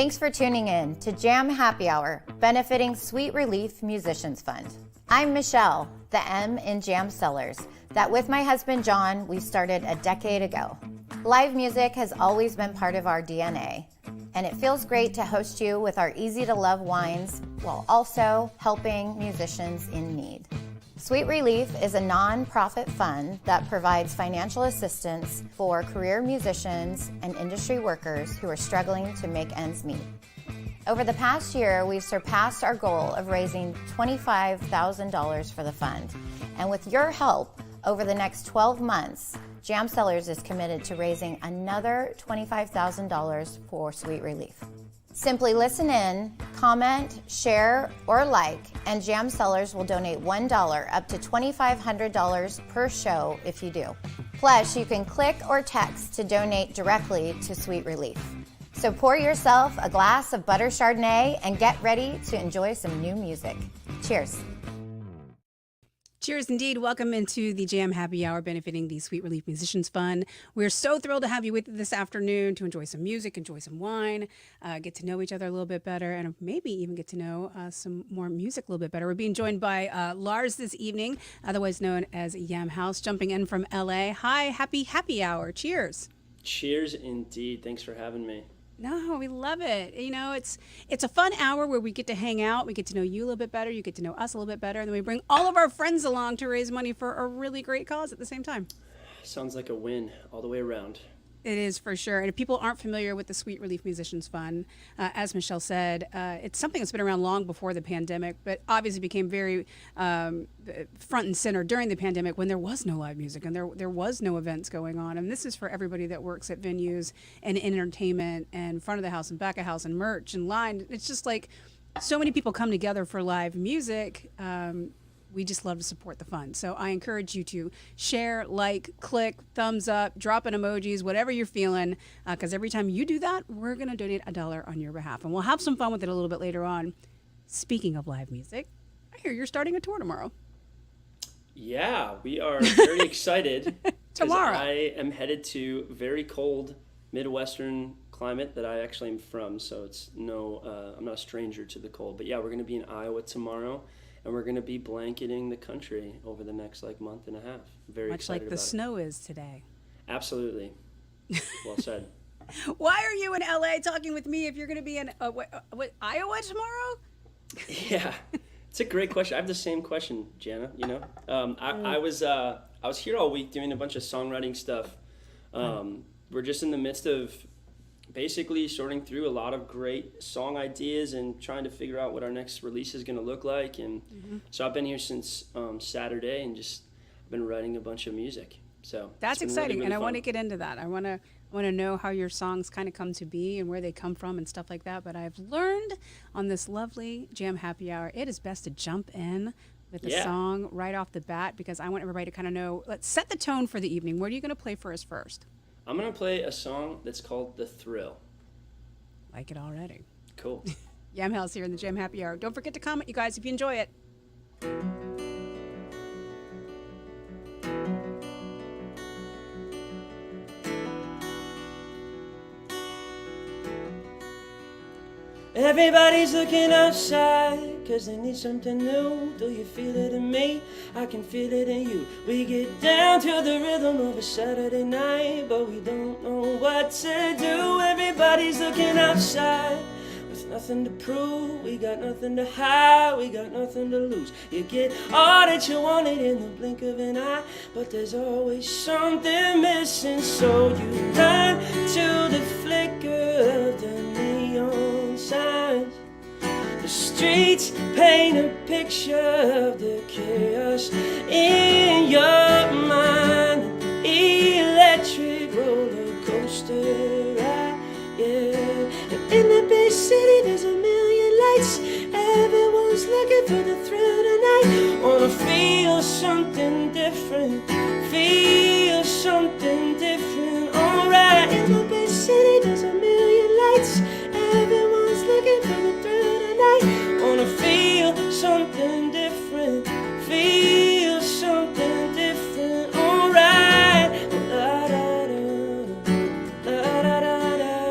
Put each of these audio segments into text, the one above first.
Thanks for tuning in to JaM Happy Hour, benefiting Sweet Relief Musicians Fund. I'm Michele, the M in JaM Cellars, that with my husband John, we started a decade ago. Live music has always been part of our DNA, and it feels great to host you with our easy-to-love wines while also helping musicians in need. Sweet Relief is a non-profit fund that provides financial assistance for career musicians and industry workers who are struggling to make ends meet. Over the past year, we've surpassed our goal of raising $25,000 for the fund. And with your help, over the next 12 months, JaM Cellars is committed to raising another $25,000 for Sweet Relief. Simply listen in, comment, share, or like, and JaM Cellars will donate $1 up to $2,500 per show if you do. Plus, you can click or text to donate directly to Sweet Relief. So pour yourself a glass of Butter Chardonnay and get ready to enjoy some new music. Cheers. Cheers indeed. Welcome into the JaM Happy Hour benefiting the Sweet Relief Musicians Fund. We're so thrilled to have you with us this afternoon to enjoy some music, enjoy some wine, get to know each other a little bit better, and maybe even get to know some more music a little bit better. We're being joined by Lars this evening, otherwise known as Yam Haus, jumping in from LA. Hi, happy hour. Cheers. Cheers indeed. Thanks for having me. No, we love it. You know, it's a fun hour where we get to hang out. We get to know you a little bit better. You get to know us a little bit better. And then we bring all of our friends along to raise money for a really great cause at the same time. Sounds like a win all the way around. It is for sure. And if people aren't familiar with the Sweet Relief Musicians Fund, as Michele said, it's something that's been around long before the pandemic, but obviously became very front and center during the pandemic when there was no live music and there was no events going on. And this is for everybody that works at venues and entertainment and front of the house and back of house and merch and line. It's just like so many people come together for live music. We just love to support the fund. So I encourage you to share, like, click, thumbs up, drop in emojis, whatever you're feeling, because every time you do that, we're going to donate $1 on your behalf. And we'll have some fun with it a little bit later on. Speaking of live music, I hear you're starting a tour tomorrow. Yeah, we are very excited. Tomorrow. I am headed to very cold Midwestern climate that I actually am from, so it's I'm not a stranger to the cold. But yeah, we're going to be in Iowa tomorrow. And we're going to be blanketing the country over the next month and a half. Very much excited like the snow is today. Absolutely. Well said. Why are you in LA talking with me if you're going to be in Iowa tomorrow? Yeah, it's a great question. I have the same question, Jana. You know, I was here all week doing a bunch of songwriting stuff. We're just in the midst of basically sorting through a lot of great song ideas and trying to figure out what our next release is going to look like. And so I've been here since Saturday and just been writing a bunch of music. So that's exciting, really and I fun. want to get into that. I want to know how your songs kind of come to be and where they come from and stuff like that. But I've learned on this lovely JaM Happy Hour, it is best to jump in with a song right off the bat because I want everybody to kind of know. Let's set the tone for the evening. What are you going to play for us first? I'm going to play a song that's called The Thrill. Like it already. Cool. Yam Haus here in the JaM Happy Hour. Don't forget to comment, you guys, if you enjoy it. Everybody's looking outside, cause they need something new. Do you feel it in me? I can feel it in you. We get down to the rhythm of a Saturday night, but we don't know what to do. Everybody's looking outside with nothing to prove. We got nothing to hide, we got nothing to lose. You get all that you wanted in the blink of an eye, but there's always something missing. So you turn to the flicker of the neon signs. The streets paint a picture of the chaos in your mind. An electric roller coaster ride, yeah. And in the big city there's a million lights. Everyone's looking for the thrill tonight. Wanna feel something different, feel something different, alright. In the big city there's a million lights. Everyone's looking for the thrill tonight. Wanna feel something different, feel something different, alright. La, da, da, la, da, da, da, da, da.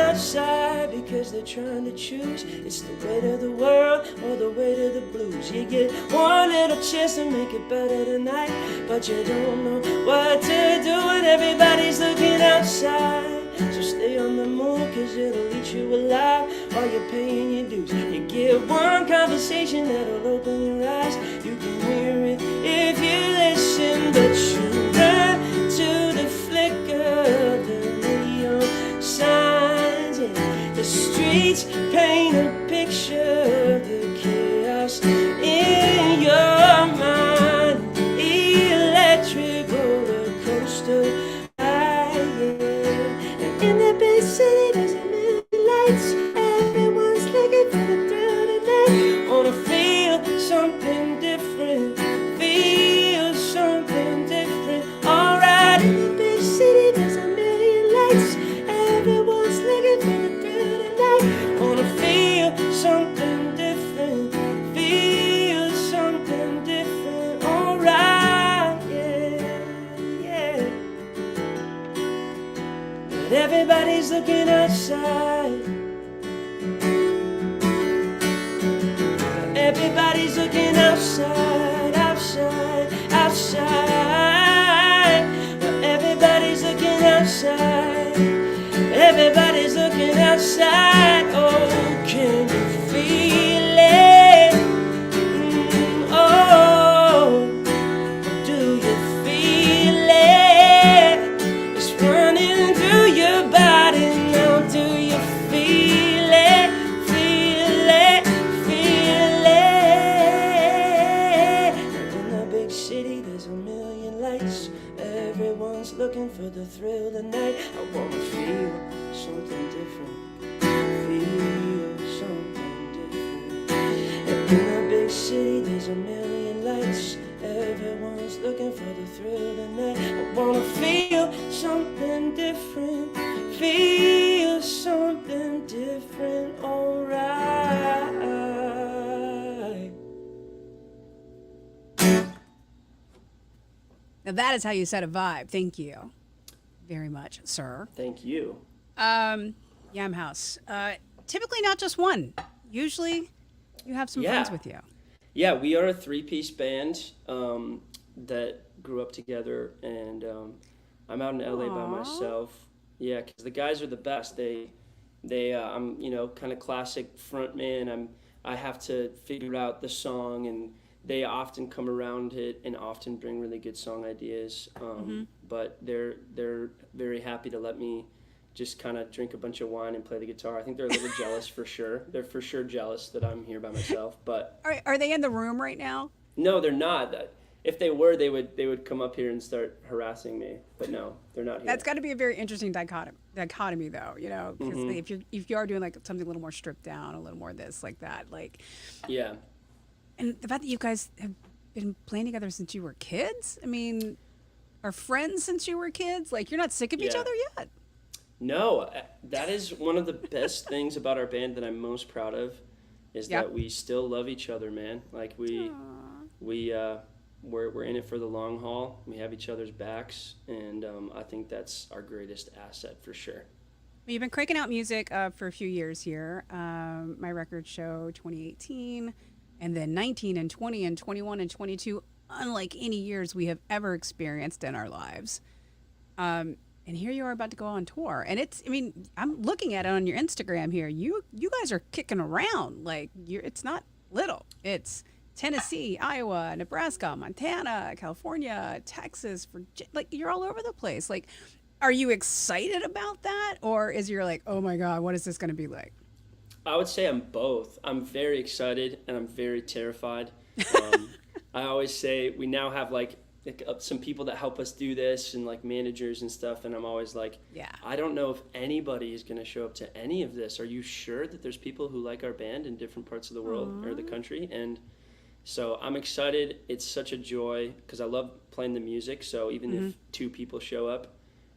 outside because they're trying to choose. It's the weight of the world or the weight of the blues. You get one little chance to make it better tonight, but you don't know what to do when everybody's looking outside. So stay on the move, cause it'll eat you alive while you're paying your dues. You get one conversation that'll open your eyes. You can hear it if you listen, but you run to the flicker of the neon signs. And the streets paint a picture of the chaos in your mind. Electric roller coaster. In the big city, there's a million lights. Everyone's looking for the thrill tonight. Wanna feel something different. Feel something different. Alright. In the big city, there's a million lights. Everyone's looking for the thrill tonight. Wanna feel something different. Feel something different. Alright, yeah. But everybody's looking outside. Everybody's looking outside, outside, outside. But everybody's looking outside. Everybody's looking outside. Oh, can you feel it? Oh, do you feel it? It's running through your body now. Do you feel it? Feel it? Feel it? In the big city, there's a million lights. Everyone's looking for the thrill tonight. I wanna feel something different. Feel something different. And in the big city, there's a million lights. Everyone's looking for the thrill tonight. I wanna feel something different. Feel something different. Alright. Now that is how you set a vibe. Thank you very much, sir. Thank you. Yam Haus. Typically not just one. Usually you have some friends with you. Yeah, we are a three-piece band that grew up together, and I'm out in LA by myself. Yeah, because the guys are the best. I'm kind of classic front man. I have to figure out the song, and they often come around it and often bring really good song ideas. But they're very happy to let me just kind of drink a bunch of wine and play the guitar. I think they're a little jealous for sure. They're for sure jealous that I'm here by myself. But Are they in the room right now? no, they're not. If they were, they would come up here and start harassing me. But no, they're not here. That's got to be a very interesting dichotomy, though. You know, because if you are doing like something a little more stripped down, a little more this, like that, like. Yeah. And the fact that you guys have been playing together since you were kids. I mean, are friends since you were kids? Like, you're not sick of each other yet? No, that is one of the best things about our band that I'm most proud of, is that we still love each other, man. Like we're in it for the long haul. We have each other's backs, and I think that's our greatest asset for sure. Well, you've been cranking out music for a few years here. My records show 2018, and then 19 and 20 and 21 and 22, unlike any years we have ever experienced in our lives. And here you are about to go on tour. And I'm looking at it on your Instagram here. You guys are kicking around. Like, it's not little. It's Tennessee, Iowa, Nebraska, Montana, California, Texas, Virginia. Like, you're all over the place. Like, are you excited about that? Or is you're like, oh my God, what is this going to be like? I would say I'm both. I'm very excited and I'm very terrified. I always say we now have like some people that help us do this and like managers and stuff, and I'm always like, I don't know if anybody is going to show up to any of this. Are you sure that there's people who like our band in different parts of the world or the country? And so I'm excited. It's such a joy because I love playing the music. So even if two people show up,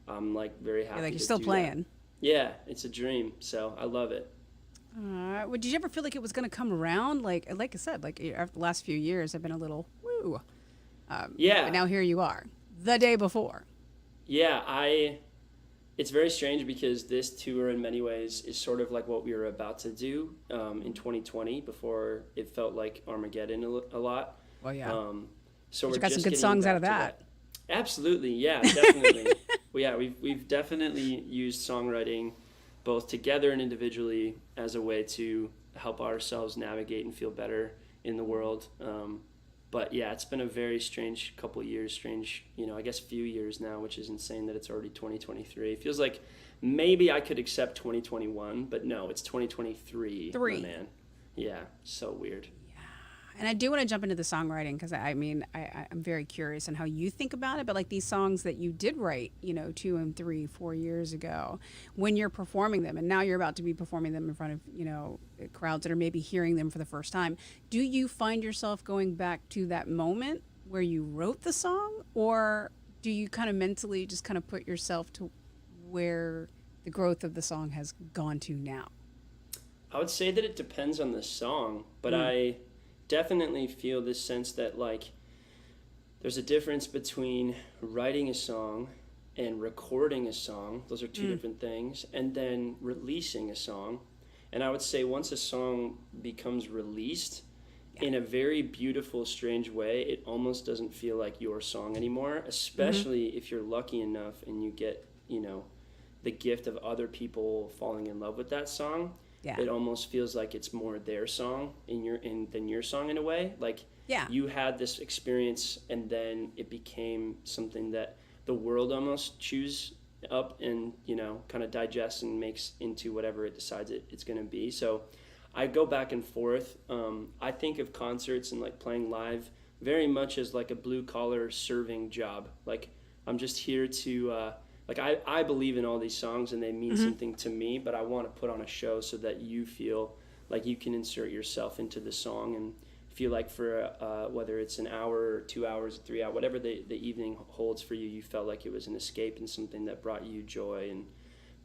I'm like very happy. Like you're still playing. Yeah, it's a dream. So I love it. Well, did you ever feel like it was going to come around? Like I said, like after the last few years, I've been a little woo. But now here you are, the day before. Yeah, I It's very strange because this tour in many ways is sort of like what we were about to do in 2020 before it felt like Armageddon a lot. Well, yeah. So But we're you got just some good getting songs back out of to that. Absolutely, yeah, definitely. Well, yeah, we've definitely used songwriting both together and individually as a way to help ourselves navigate and feel better in the world. But yeah, it's been a very strange couple of years, I guess few years now, which is insane that it's already 2023. It feels like maybe I could accept 2021, but no, it's 2023. My man. Yeah, so weird. And I do want to jump into the songwriting because I'm very curious on how you think about it. But like these songs that you did write, 2 and 3, 4 years ago, when you're performing them, and now you're about to be performing them in front of, crowds that are maybe hearing them for the first time, do you find yourself going back to that moment where you wrote the song, or do you kind of mentally just kind of put yourself to where the growth of the song has gone to now? I would say that it depends on the song, but I definitely feel this sense that like there's a difference between writing a song and recording a song. Those are two different things. And then releasing a song. And I would say once a song becomes released in a very beautiful, strange way, it almost doesn't feel like your song anymore, especially if you're lucky enough and you get, the gift of other people falling in love with that song. Yeah. It almost feels like it's more their song than your song in a way. Like you had this experience and then it became something that the world almost chews up and, kind of digests and makes into whatever it decides it's going to be. So I go back and forth. I think of concerts and like playing live very much as like a blue collar serving job. Like I'm just here to, I believe in all these songs and they mean something to me, but I want to put on a show so that you feel like you can insert yourself into the song and feel like for whether it's an hour or 2 hours or 3 hours, whatever the evening holds for you, you felt like it was an escape and something that brought you joy. And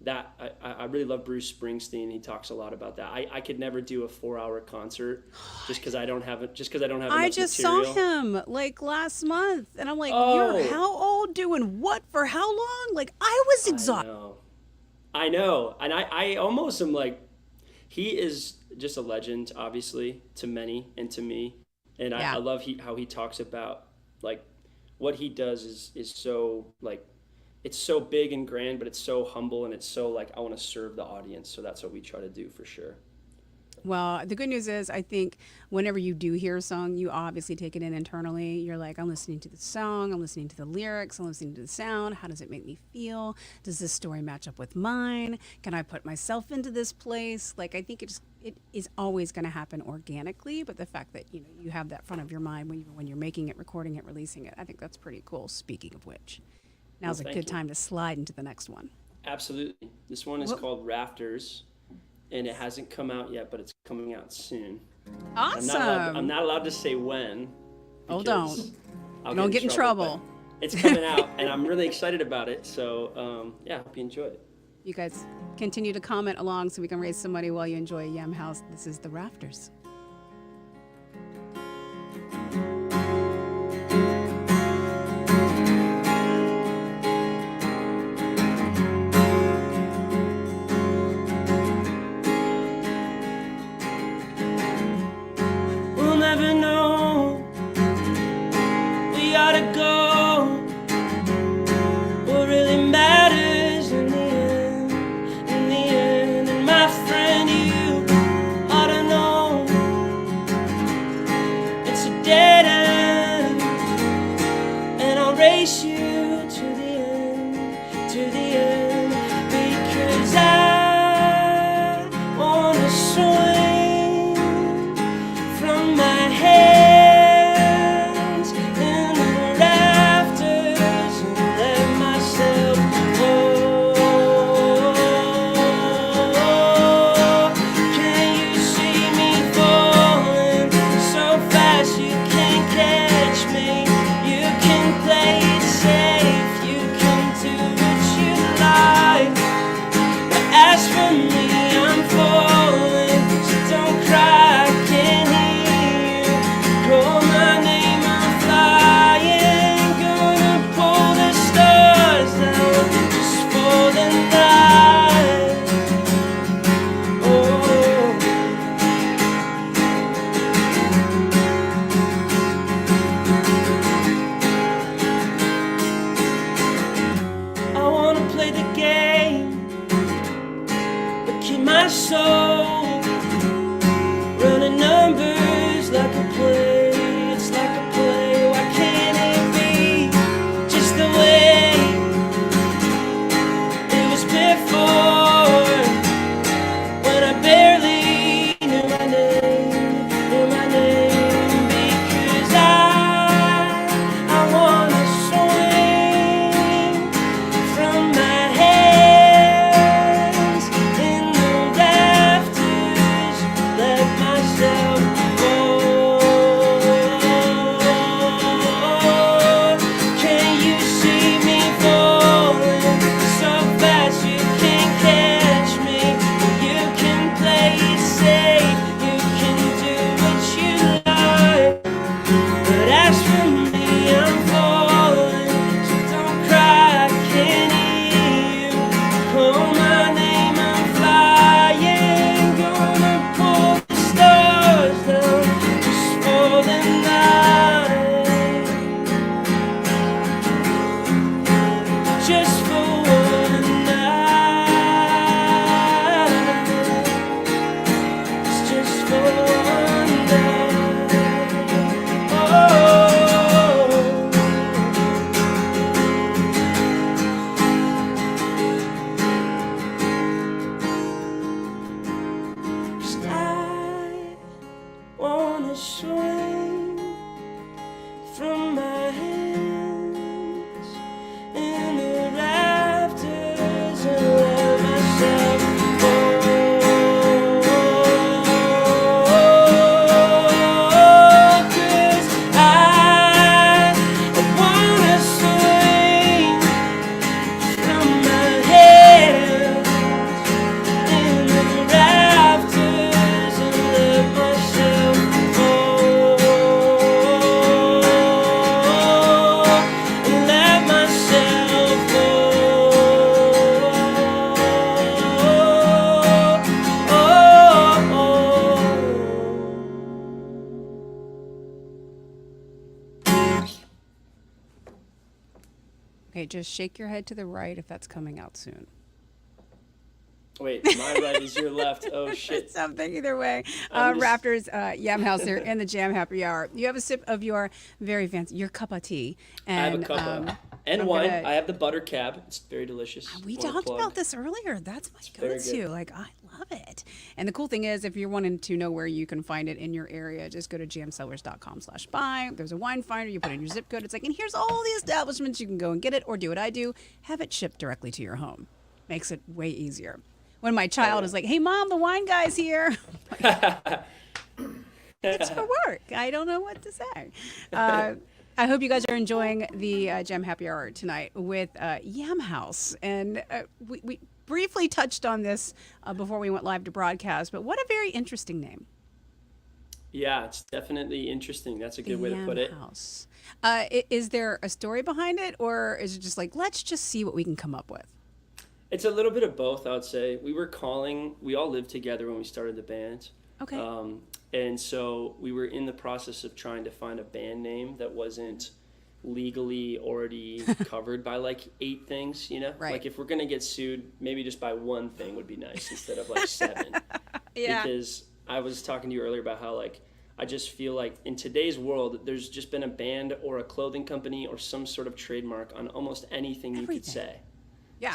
that I really love Bruce Springsteen. He talks a lot about that. I could never do a 4-hour concert just because I don't have enough material. I just saw him like last month, and I'm like, you're how old, doing what for how long? Like I was exhausted. I know, and I almost am like, he is just a legend, obviously, to many and to me, and I love how he talks about like what he does is so like. It's so big and grand, but it's so humble and it's so like, I want to serve the audience. So that's what we try to do for sure. Well, the good news is I think whenever you do hear a song, you obviously take it in internally. You're like, I'm listening to the song, I'm listening to the lyrics, I'm listening to the sound. How does it make me feel? Does this story match up with mine? Can I put myself into this place? Like, I think it is always going to happen organically, but the fact that, you have that front of your mind when you're making it, recording it, releasing it, I think that's pretty cool. Speaking of which. Now's a good time to slide into the next one. Absolutely. This one is called Rafters, and it hasn't come out yet, but it's coming out soon. Awesome. I'm not allowed to say when. Oh, don't get in trouble. It's coming out, and I'm really excited about it. So, hope you enjoy it. You guys continue to comment along so we can raise some money while you enjoy Yam Haus. This is The Rafters. In the end, and my friend, you ought to know. soul, running numbers like a play. It's like a play. Why can't it be just the way it was before, when I barely knew my name, because I wanna swing from my hands in the rafters, let myself go. Can you see me falling so fast you can't catch me? You can play it safe, you can do what you like, but as for me, I'm falling, so don't cry, I can't hear you. Call my name, I'm flying, gonna pull the stars down just for the night, just for one night. It's just for one night. Oh, cause I wanna swing from my hands in the rafters and let myself go. 'Cause I wanna swing from my hands in the rafters and let myself go. And let myself go. Okay, just shake your head to the right if that's coming out soon. Wait, my right is your left. Oh shit. Something either way. I'm just- Raptors, Yam Haus here in the Jam Happy Hour. You have a sip of your very fancy, your cup of tea. I have a And, cup of and I'm wine. gonna- I have the butter cab. It's very delicious. we Wanna talked plug. about this earlier. That's my very go-to. good. Like, I love it. And the cool thing is, if you're wanting to know where you can find it in your area, just go to jamcellars.com/buy. There's a wine finder. You put in your zip code. It's like, and here's all the establishments you can go and get it, or do what I do, have it shipped directly to your home. Makes it way easier. When my child is like, "Hey, Mom, the wine guy's here." It's for work. I don't know what to say. I hope you guys are enjoying the Jam Happy Hour tonight with Yam Haus. And we briefly touched on this before we went live to broadcast, but what a very interesting name. Yeah, it's definitely interesting. That's a good way to Yam put it. Haus. Is there a story behind it, or is it just like, let's just see what we can come up with? It's a little bit of both, I would say. We all lived together when we started the band. Okay. And so we were in the process of trying to find a band name that wasn't legally already covered by like 8 things, you know? Right. Like if we're going to get sued, maybe just by one thing would be nice instead of like 7. Yeah. Because I was talking to you earlier about how like I just feel like in today's world, there's just been a band or a clothing company or some sort of trademark on almost anything you could Everything. say. Yeah.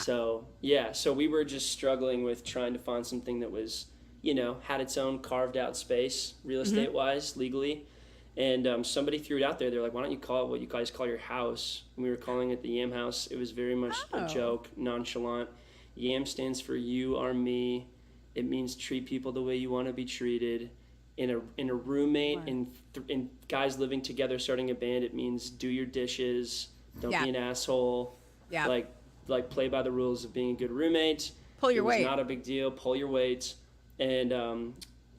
So we were just struggling with trying to find something that was, you know, had its own carved out space, real estate wise, legally. And somebody threw it out there. They're like, why don't you call it what you guys call your house? And we were calling it the Yam Haus. It was very much a joke, nonchalant. Yam stands for you are me. It means treat people the way you want to be treated. In a roommate, in guys living together, starting a band, it means do your dishes, don't be an asshole. Yeah. Like play by the rules of being a good roommate. Pull your It was weight. not a big deal. Pull your weight. And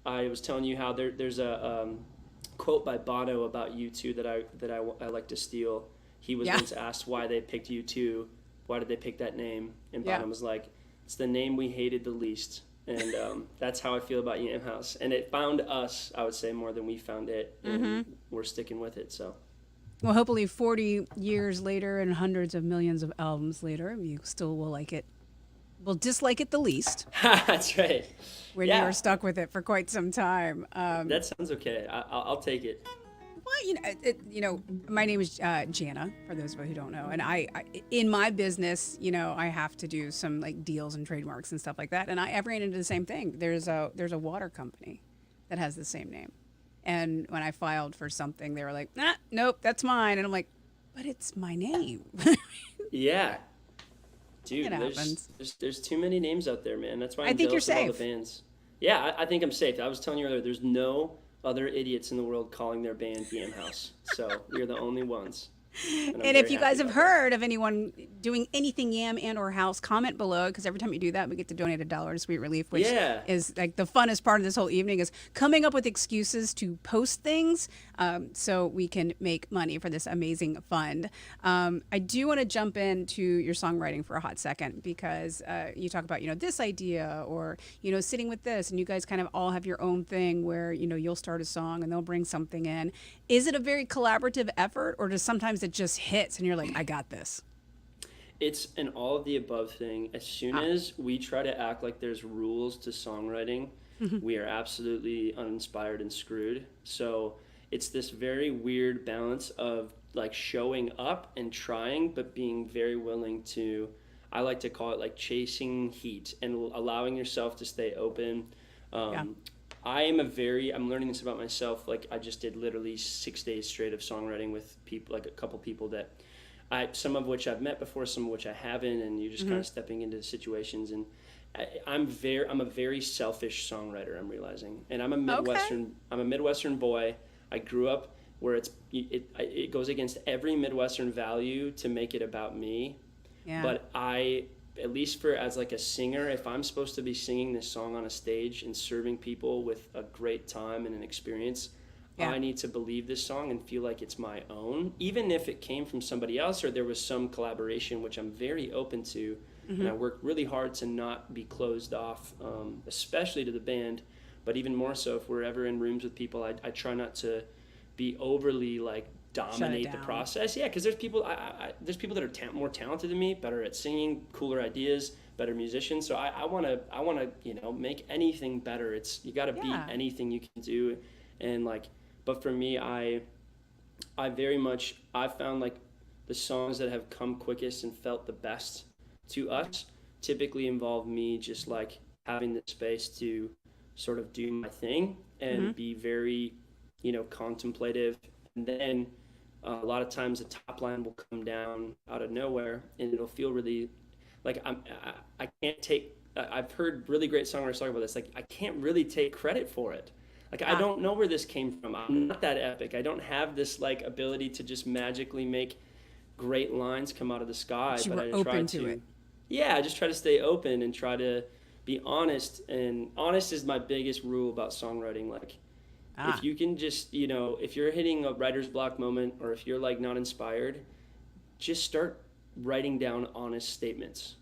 I was telling you how there's a quote by Bono about U2 that I like to steal. He was once asked why they picked U2. Why did they pick that name? And Bono was like, it's the name we hated the least. And that's how I feel about Yam Haus. And it found us, I would say, more than we found it. And we're sticking with it, so. Well, hopefully 40 years later and hundreds of millions of albums later, you still will will dislike it the least That's right. when Yeah. you are stuck with it for quite some time. That sounds okay. I'll take it. Well, my name is Jana, for those of you who don't know. And I, in my business, I have to do some like deals and trademarks and stuff like that. And I ran into the same thing. There's a water company that has the same name. And when I filed for something, they were like, nope, that's mine. And I'm like, but it's my name. Yeah. Dude, It happens. there's too many names out there, man. That's why I I'm think you're jealous of all the safe. bands. Yeah, I think I'm safe. I was telling you earlier, there's no other idiots in the world calling their band Yam Haus. So we're the only ones. I'm And very if you guys happy have about that. heard of anyone doing anything Yam and or House, comment below, because every time you do that, we get to donate $1 to Sweet Relief, which Yeah. is like the funnest part of this whole evening is coming up with excuses to post things so we can make money for this amazing fund. I do want to jump into your songwriting for a hot second because you talk about, this idea or, sitting with this, and you guys kind of all have your own thing where, you'll start a song and they'll bring something in. Is it a very collaborative effort, or does sometimes it just hits and you're like, I got this? It's an all of the above thing. As soon as we try to act like there's rules to songwriting, we are absolutely uninspired and screwed. So it's this very weird balance of like showing up and trying, but being very willing to, I like to call it like chasing heat and allowing yourself to stay open. I'm learning this about myself. Like I just did literally 6 days straight of songwriting with people, like a couple people that some of which I've met before, some of which I haven't, and you're just kind of stepping into situations. And I'm a very selfish songwriter, I'm realizing. And I'm a Midwestern boy. I grew up where it goes against every Midwestern value to make it about me. Yeah. But at least as like a singer, if I'm supposed to be singing this song on a stage and serving people with a great time and an experience, I need to believe this song and feel like it's my own, even if it came from somebody else or there was some collaboration, which I'm very open to. And I work really hard to not be closed off, especially to the band, but even more so if we're ever in rooms with people, I try not to be overly like dominate the process. Yeah, because there's people that are more talented than me, better at singing, cooler ideas, better musicians. So I want to make anything better. You got to beat anything you can do, and like. But for me, I found like the songs that have come quickest and felt the best to us typically involve me just like having the space to sort of do my thing and be very, contemplative. And then a lot of times the top line will come down out of nowhere and it'll feel really like I can't take, I've heard really great songwriters talk about this. Like I can't really take credit for it. Like, I don't know where this came from. I'm not that epic. I don't have this, like, ability to just magically make great lines come out of the sky. But I open to it. Yeah, I just try to stay open and try to be honest. And honest is my biggest rule about songwriting. Like, if you can just, if you're hitting a writer's block moment or if you're, like, not inspired, just start writing down honest statements.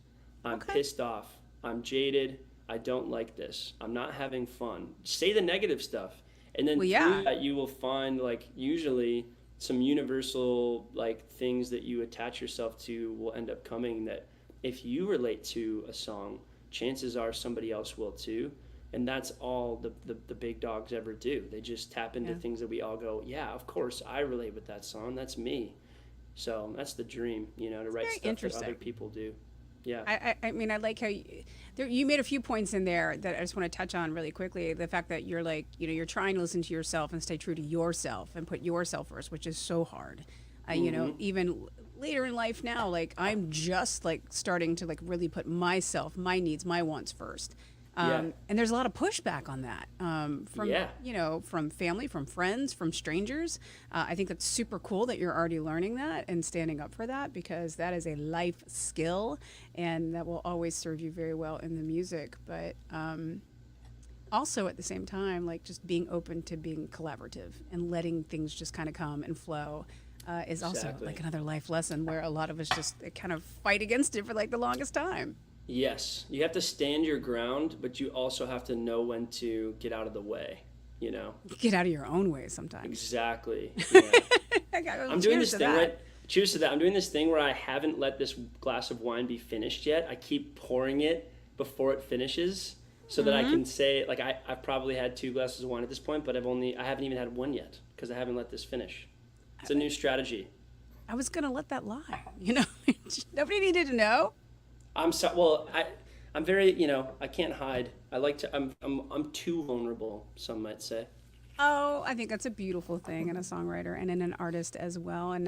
I'm pissed off. I'm jaded. I don't like this. I'm not having fun. Say the negative stuff. And then through that, you will find, like, usually some universal, like, things that you attach yourself to will end up coming that if you relate to a song, chances are somebody else will too. And that's all the big dogs ever do. They just tap into things that we all go, yeah, of course, I relate with that song. That's me. So that's the dream, to write stuff that other people do. Yeah. I mean, I like how you made a few points in there that I just want to touch on really quickly. The fact that you're like, you're trying to listen to yourself and stay true to yourself and put yourself first, which is so hard. Even later in life now, like I'm just like starting to like really put myself, my needs, my wants first. And there's a lot of pushback on that from family, from friends, from strangers. I think that's super cool that you're already learning that and standing up for that because that is a life skill and that will always serve you very well in the music. But also at the same time, like just being open to being collaborative and letting things just kind of come and flow. Is also like another life lesson where a lot of us just kind of fight against it for like the longest time. Yes, you have to stand your ground, but you also have to know when to get out of the way, Get out of your own way sometimes. Exactly. Yeah. I'm doing this thing, right? Cheers to that. I'm doing this thing where I haven't let this glass of wine be finished yet. I keep pouring it before it finishes, so that I can say, like, I've probably had 2 glasses of wine at this point, but I haven't even had one yet because I haven't let this finish. It's a new strategy. I was gonna let that lie. Nobody needed to know. I'm very, I can't hide. I'm too vulnerable, some might say. Oh, I think that's a beautiful thing in a songwriter and in an artist as well. And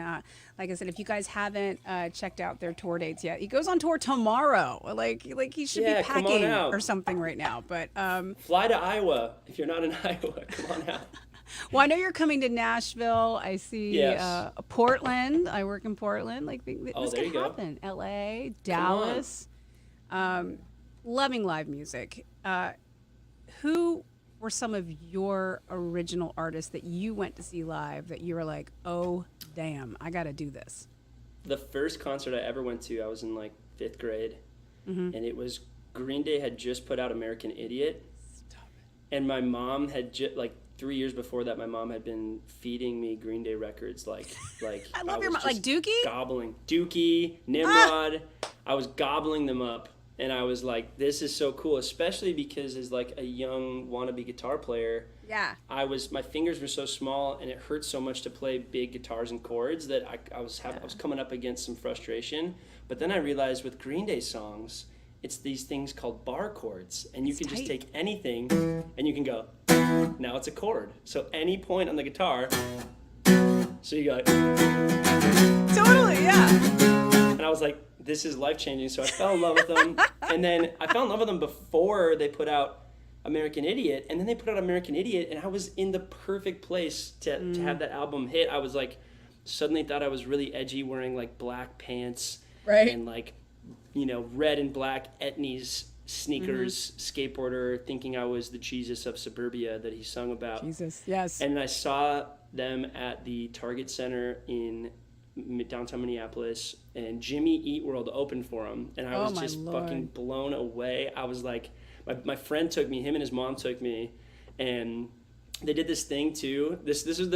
like I said, if you guys haven't checked out their tour dates yet, he goes on tour tomorrow. Like he should be packing or something right now. But fly to Iowa if you're not in Iowa. Come on out. Well, I know you're coming to Nashville. I see Yes. Portland. I work in Portland. Like this there could you happen. L.A., Dallas. Loving live music. Who were some of your original artists that you went to see live that you were like, oh, damn, I got to do this? The first concert I ever went to, I was in like 5th grade, and it was Green Day had just put out American Idiot. Stop it. And my mom had like 3 years before that, my mom had been feeding me Green Day records like I love your mom. Like Dookie? Gobbling. Dookie, Nimrod. I was gobbling them up. And I was like, this is so cool, especially because as like a young wannabe guitar player, my fingers were so small and it hurt so much to play big guitars and chords that I was coming up against some frustration. But then I realized with Green Day songs, it's these things called bar chords, and you can just take anything and you can go, now it's a chord. So any point on the guitar, so you go, totally, yeah. And I was like, this is life-changing. So I fell in love with them. And then I fell in love with them before they put out American Idiot. And then they put out American Idiot, and I was in the perfect place to have that album hit. I was like, suddenly thought I was really edgy, wearing like black pants. Right. And like, red and black Etnies sneakers, skateboarder, thinking I was the Jesus of suburbia that he sung about. Jesus, yes. And I saw them at the Target Center in downtown Minneapolis, and Jimmy Eat World opened for him, and I was just fucking blown away. I was like, my friend took me, him and his mom took me, and they did this thing too. This is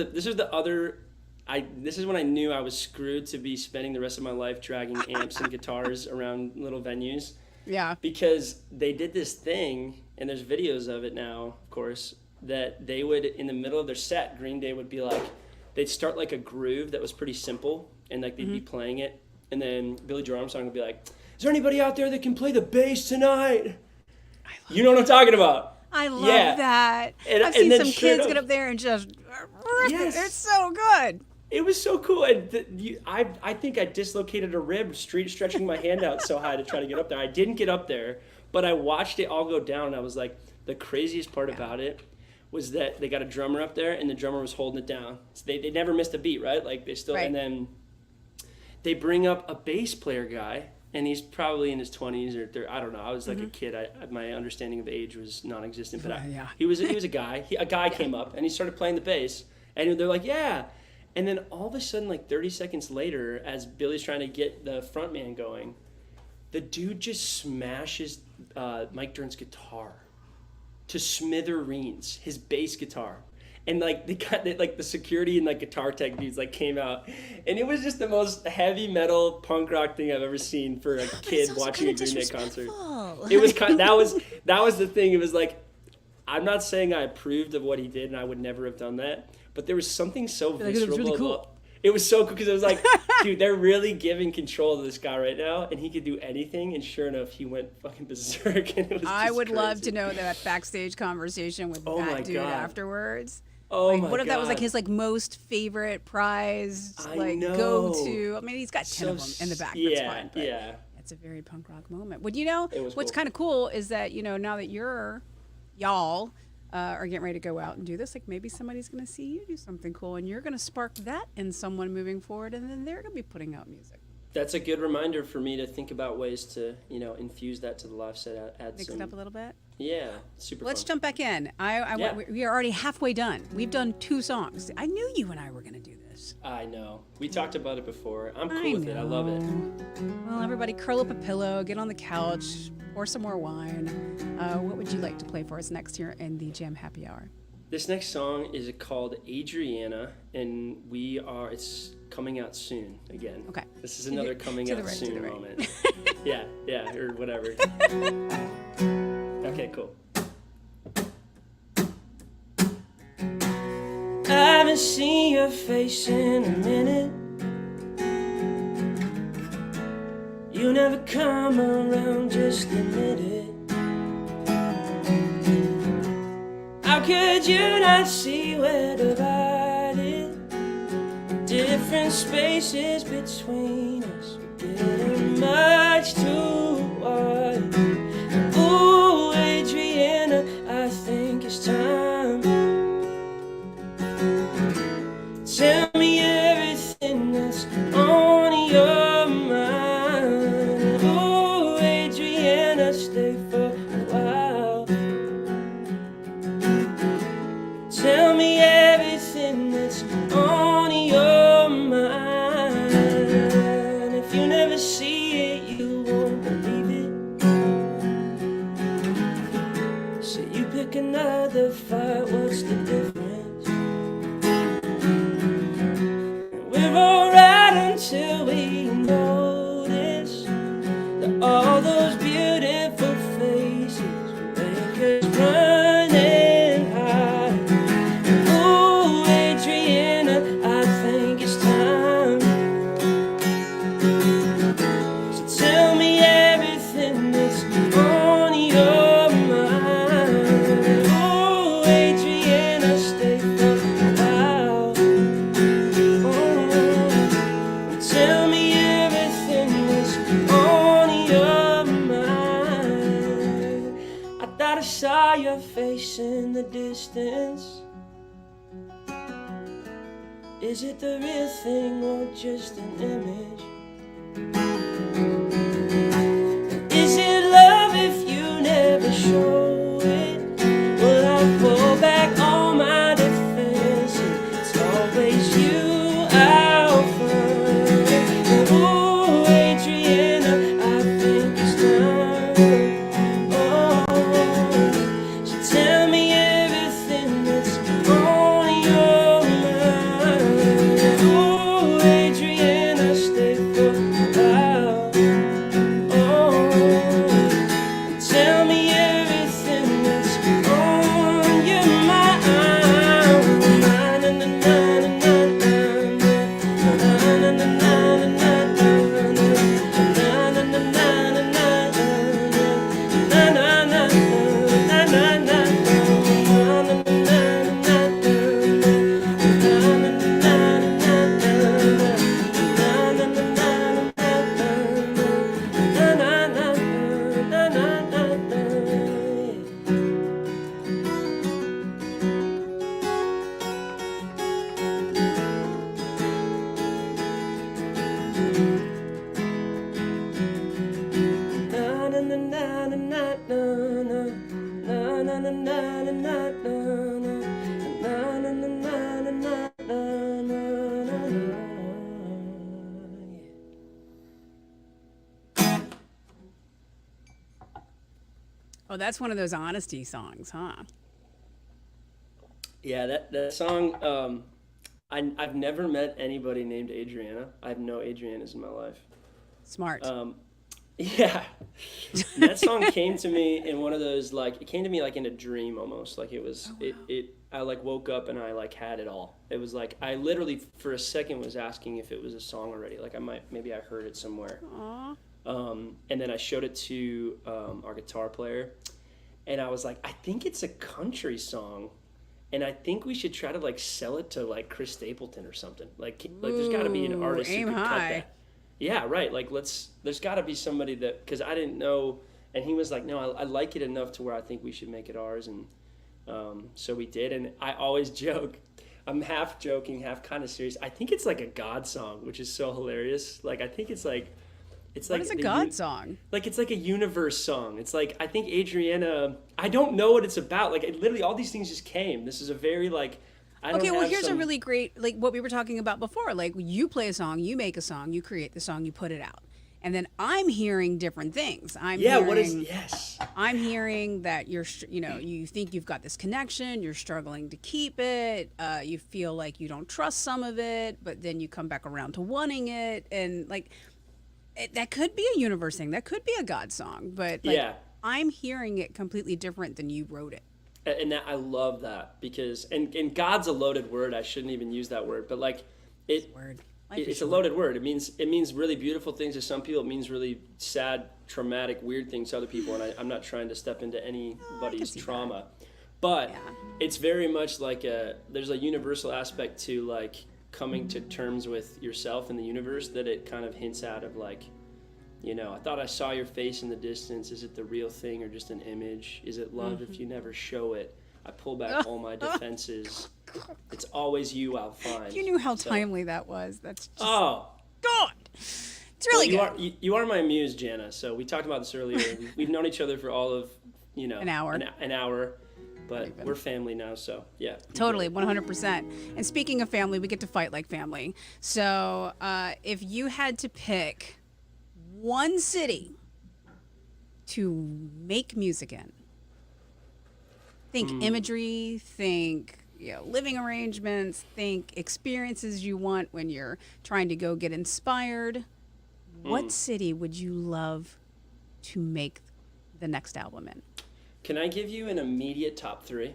when I knew I was screwed to be spending the rest of my life dragging amps and guitars around little venues. Yeah. Because they did this thing, and there's videos of it now, of course, that they would, in the middle of their set, Green Day would be like, they'd start like a groove that was pretty simple, and like they'd be playing it, and then Billy Joe Armstrong would be like, "Is there anybody out there that can play the bass tonight?" You know what I'm talking about? I love that. I've seen some kids get up there and just rip it. It's so good. It was so cool, and I think I dislocated a rib stretching my hand out so high to try to get up there. I didn't get up there, but I watched it all go down, and I was like, the craziest part about it was that they got a drummer up there, and the drummer was holding it down. So they never missed a beat, right? Like they still, and then they bring up a bass player guy, and he's probably in his 20s or 30, I don't know. I was like a kid. My understanding of age was non-existent, but he was a guy. A guy came up, and he started playing the bass, and they're like, yeah. And then all of a sudden, like 30 seconds later, as Billy's trying to get the front man going, the dude just smashes Mike Dirnt's guitar to smithereens, his bass guitar. And like the security and like guitar tech dudes like came out, and it was just the most heavy metal punk rock thing I've ever seen for a kid watching a Green Day concert. It was that was the thing. It was like, I'm not saying I approved of what he did, and I would never have done that, but there was something so visceral. It was really cool. It was so cool because it was like, dude, they're really giving control to this guy right now, and he could do anything. And sure enough, he went fucking berserk. And it was I would crazy. love to know that backstage conversation with that dude afterwards. Oh like, my what if God. that was like his like most favorite prized go to? I mean, he's got 10 of them in the back. That's fine. But it's a very punk rock moment. But what's kind of cool is that now that y'all are getting ready to go out and do this, like maybe somebody's going to see you do something cool, and you're going to spark that in someone moving forward, and then they're going to be putting out music. That's a good reminder for me to think about ways to infuse that to the live set. Mix it up a little bit. Yeah, super. Let's fun. jump back in. We are already halfway done. We've done 2 songs. I knew you and I were going to do this. I know. We talked about it before. I'm cool with it. I love it. Well, everybody, curl up a pillow, get on the couch, pour some more wine. What would you like to play for us next here in the JaM Happy Hour? This next song is called Adriana, and it's coming out soon again. Okay. This is another coming out soon moment. Yeah, or whatever. Okay, cool. I haven't seen your face in a minute. You never come around, just admit it. How could you not see we're divided? Different spaces between us, we're getting much too wide. Ooh, Adriana, I think it's time. Tell me everything that's on your mind. Ooh, Adriana, stay for a while. Tell me everything that's on your mind. If you never see it, you won't believe it. So you pick another fight, what's the difference? We're alright until we notice that all those beautiful faces make us run and hide. Ooh, Adriana, I think it's time. So tell me everything that's on your mind. Ooh, Adriana, stay for a while. Tell me everything that's on your mind. I thought I saw your face in the distance. Is it the real thing or just an image? Is it love if you never show it? Well, I'll pull back all my defenses. It's always you I'll find. Ooh, Adriana, I think it's time. Oh, so tell me everything that's on your mind. Ooh, Adriana, stay for a while. Oh, tell me everything that's on your mind. Na, na, na, na, na, na, na. Oh, that's one of those honesty songs, huh? Yeah, that song. I've never met anybody named Adriana. I have no Adrianas in my life. Smart. Yeah, that song came to me in one of those, like, it came to me like in a dream almost. Like it was, I like woke up and I like had it all. It was like I literally for a second was asking if it was a song already. Like maybe I heard it somewhere. Aww. And then I showed it to our guitar player, and I was like, I think it's a country song, and I think we should try to like sell it to like Chris Stapleton or something. Like there's got to be an artist who aim could cut high. that. Yeah, right. Like there's got to be somebody that, because I didn't know, and he was like, no, I like it enough to where I think we should make it ours, and so we did. And I always joke, I'm half joking, half kind of serious. I think it's like a God song, which is so hilarious. Like I think it's like. What is a God song? Like it's like a universe song. It's like I think Adriana. I don't know what it's about. Like literally, all these things just came. This is a very like. Okay, well, here's a really great, like what we were talking about before. Like you play a song, you make a song, you create the song, you put it out, and then I'm hearing different things. I'm hearing that you think you've got this connection, you're struggling to keep it, you feel like you don't trust some of it, but then you come back around to wanting it, and like. That could be a universe thing. That could be a God song, but like, Yeah. I'm hearing it completely different than you wrote it. And that, I love that because, and God's a loaded word. I shouldn't even use that word, but like it's a loaded word. It means really beautiful things to some people. It means really sad, traumatic, weird things to other people. And I'm not trying to step into anybody's trauma, but it's very much like there's a universal aspect to like coming to terms with yourself and the universe that it kind of hints at of like, you know, I thought I saw your face in the distance. Is it the real thing or just an image? Is it love if you never show it? I pull back all my defenses. It's always you I'll find. You knew how timely that was. That's just God. It's really good. You are my muse, Jana. So we talked about this earlier. We've known each other for all of, you know, an hour. An hour. But we're family now, so yeah. Totally, 100%. And speaking of family, we get to fight like family. So if you had to pick one city to make music in, think imagery, think living arrangements, think experiences you want when you're trying to go get inspired. What city would you love to make the next album in? Can I give you an immediate top 3?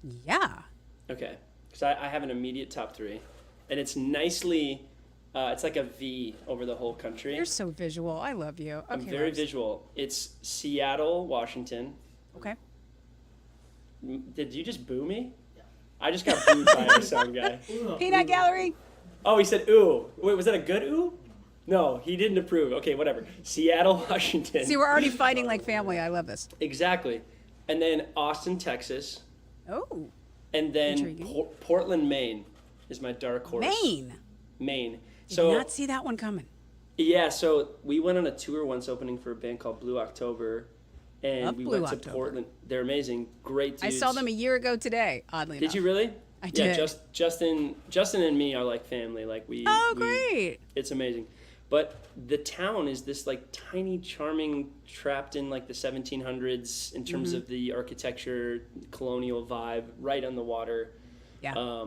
Yeah. Okay, because I have an immediate top 3, and it's nicely, it's like a V over the whole country. You're so visual. I love you. Okay, I'm very visual. It's Seattle, Washington. Okay. Did you just boo me? Yeah. I just got booed by our sound guy. Peanut Gallery. Oh, he said ooh. Wait, was that a good ooh? No, he didn't approve. Okay, whatever. Seattle, Washington. See, we're already fighting like family. I love this. Exactly. And then Austin, Texas. Oh. And then Portland, Maine is my dark horse. Maine. Did not see that one coming. Yeah, so we went on a tour once opening for a band called Blue October. And we went to Portland. They're amazing. Great dudes. I saw them a year ago today, oddly enough. Did you really? I did. Yeah, Justin and me are like family. Like great. It's amazing. But the town is this like tiny, charming, trapped in like the 1700s in terms of the architecture, colonial vibe, right on the water. Yeah.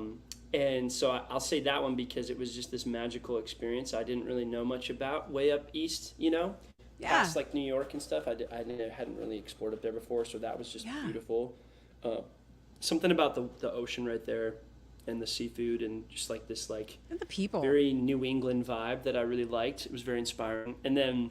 And so I'll say that one because it was just this magical experience I didn't really know much about way up east, you know? Yeah. Past like New York and stuff. I hadn't really explored up there before, so that was just beautiful. Something about the ocean right there and the seafood and just like this like and the people, very New England vibe that I really liked. It was very inspiring. And then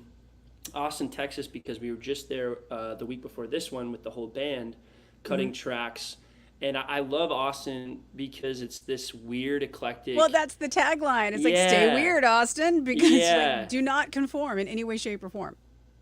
Austin, Texas, because we were just there the week before this one with the whole band cutting tracks. And I love Austin because it's this weird, eclectic. Well, that's the tagline. It's like, stay weird, Austin, because like, do not conform in any way, shape, or form.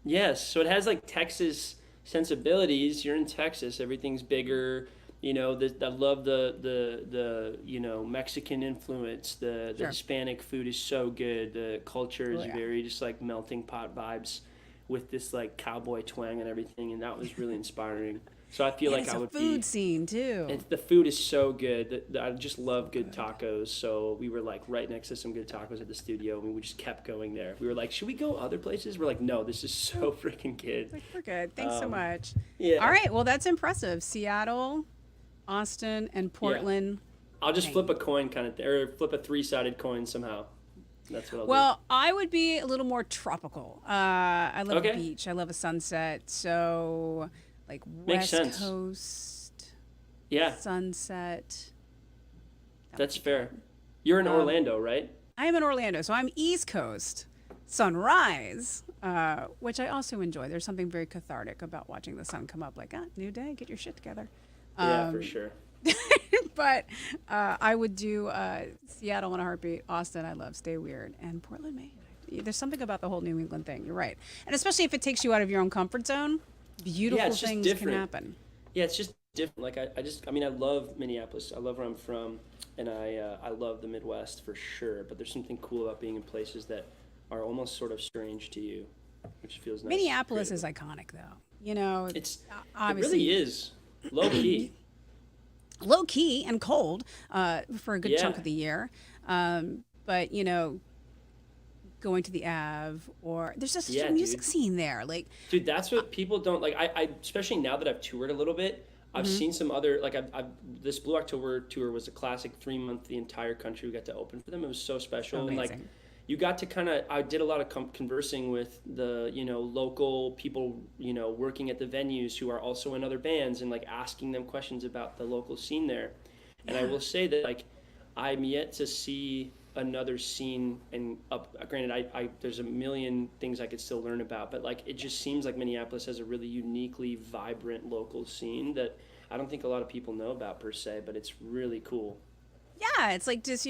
Yes. So it has like Texas sensibilities. You're in Texas. Everything's bigger. You know, I love the you know, Mexican influence. The Hispanic food is so good. The culture is very just like melting pot vibes with this like cowboy twang and everything. And that was really inspiring. So I feel like I would be. It's a food scene too. And the food is so good. I just love good tacos. So we were like right next to some good tacos at the studio, and we just kept going there. We were like, should we go other places? We're like, no, this is so freaking good. Like, we're good. Thanks so much. Yeah. All right. Well, that's impressive. Seattle, Austin, and Portland. I'll just flip a coin kind of, or flip a 3-sided coin somehow. That's what I'll do. Well, I would be a little more tropical. I love the beach. I love a sunset. So. Like West Coast, sunset. That's fair. You're in Orlando, right? I am in Orlando, so I'm East Coast. Sunrise, which I also enjoy. There's something very cathartic about watching the sun come up. Like, new day, get your shit together. Yeah, for sure. But I would do Seattle in a heartbeat. Austin, I love. Stay weird. And Portland, Maine. There's something about the whole New England thing. You're right. And especially if it takes you out of your own comfort zone. Beautiful things can happen. Yeah, it's just different. Like I mean, I love Minneapolis. I love where I'm from, and I love the Midwest for sure. But there's something cool about being in places that are almost sort of strange to you, which feels nice. Minneapolis is iconic, though. You know, it really is low key. Low key and cold for a good chunk of the year, but you know. Going to the Ave, or there's just such a music scene there. Like, dude, that's what people don't like. I especially now that I've toured a little bit, I've seen some other like I've this Blue October tour was a classic 3-month, the entire country we got to open for them. It was so special. Amazing. And like you got to I did a lot of conversing with the, local people, working at the venues who are also in other bands, and like asking them questions about the local scene there. And I will say that like I'm yet to see another scene, and granted I there's a million things I could still learn about, but like it just seems like Minneapolis has a really uniquely vibrant local scene that I don't think a lot of people know about per se, but it's really cool. Yeah, it's like just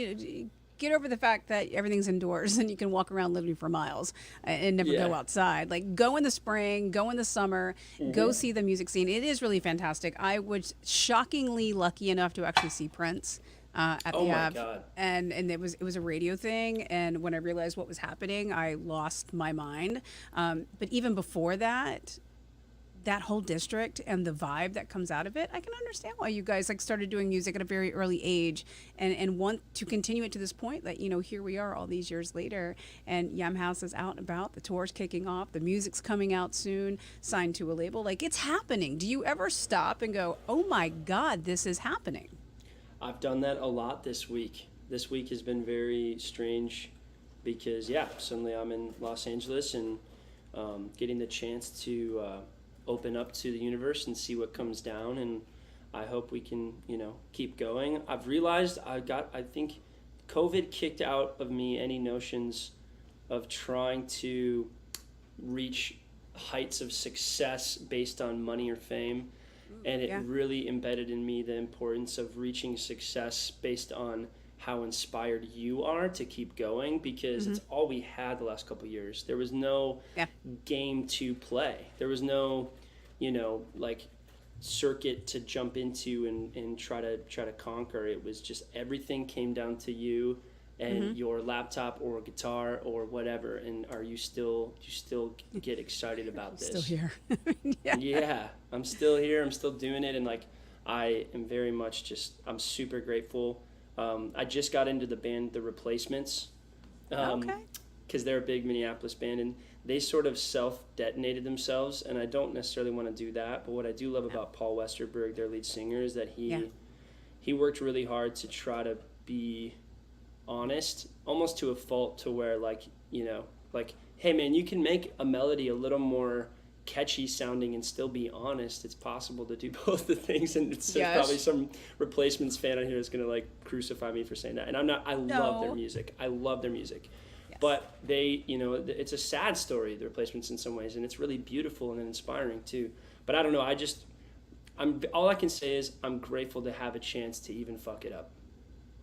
get over the fact that everything's indoors and you can walk around literally for miles and never go outside. Like go in the spring, go in the summer, go see the music scene. It is really fantastic. I was shockingly lucky enough to actually see Prince at the Ave, and it was a radio thing. And when I realized what was happening, I lost my mind. But even before that, that whole district and the vibe that comes out of it, I can understand why you guys like started doing music at a very early age and want to continue it to this point that, here we are all these years later, and Yam Haus is out and about, the tour's kicking off, the music's coming out soon, signed to a label. Like, it's happening. Do you ever stop and go, oh my God, this is happening? I've done that a lot this week. This week has been very strange because, suddenly I'm in Los Angeles and getting the chance to open up to the universe and see what comes down, and I hope we can keep going. I've realized I think COVID kicked out of me any notions of trying to reach heights of success based on money or fame, and it really embedded in me the importance of reaching success based on how inspired you are to keep going, because it's all we had the last couple of years. There was no game to play. There was no, like circuit to jump into and try to conquer. It was just everything came down to you and your laptop or guitar or whatever. And do you still get excited about this? Still here. Yeah, I'm still here. I'm still doing it. And like, I am very much I'm super grateful. I just got into the band The Replacements, because they're a big Minneapolis band, and they sort of self-detonated themselves, and I don't necessarily want to do that, but what I do love about Paul Westerberg, their lead singer, is that he worked really hard to try to be honest, almost to a fault, to where like, hey man, you can make a melody a little more catchy sounding and still be honest. It's possible to do both the things, and there's probably some Replacements fan on here that's gonna like crucify me for saying that, and I'm not. I love their music. Yes. But they, it's a sad story, The Replacements, in some ways, and it's really beautiful and inspiring too. But I don't know. All I can say is I'm grateful to have a chance to even fuck it up,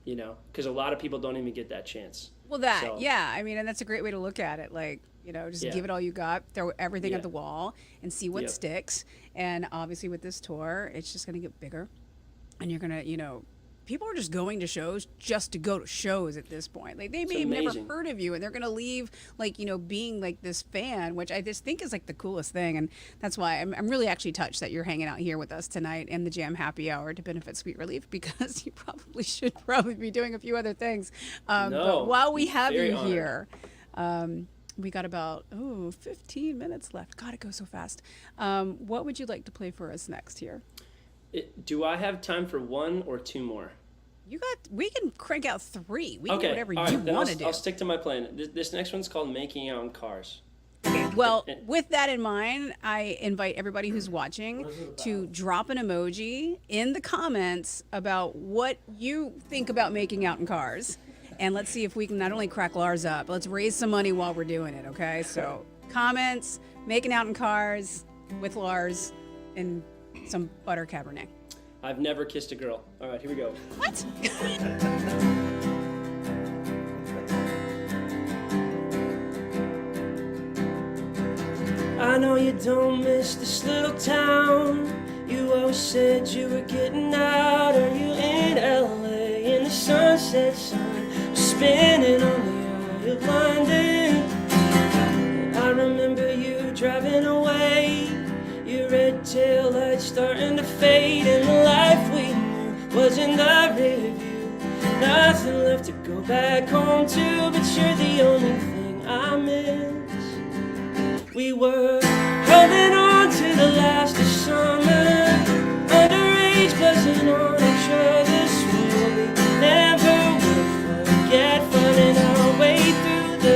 because a lot of people don't even get that chance. Well, I mean, and that's a great way to look at it. Like, just give it all you got, throw everything at the wall and see what sticks. And obviously with this tour, it's just going to get bigger. And you're going to, people are just going to shows just to go to shows at this point. Like, they may have never heard of you, and they're going to leave, like, being like this fan, which I just think is like the coolest thing. And that's why I'm really actually touched that you're hanging out here with us tonight in the JaM Happy Hour to benefit Sweet Relief, because you should be doing a few other things. But while we have you here, we got about 15 minutes left. God, it goes so fast. What would you like to play for us next here? Do I have time for one or two more? We can crank out three. We can do whatever you want to do. I'll stick to my plan. This next one's called Making Out in Cars. Well, with that in mind, I invite everybody who's watching to drop an emoji in the comments about what you think about making out in cars. And let's see if we can not only crack Lars up, but let's raise some money while we're doing it, okay? So comments, making out in cars with Lars, and some Butter Cabernet. I've never kissed a girl. All right, here we go. What? I know you don't miss this little town. You always said you were getting out. Are you in LA in the sunset sun, spinning on the eye of London? I remember you driving away, your red tail lights starting to fade, and the life we knew was in the rear view. Nothing left to go back home to, but you're the only thing I miss. We were holding on to the last of summer, underage, buzzing on each other slowly. Never would forget, finding our way through the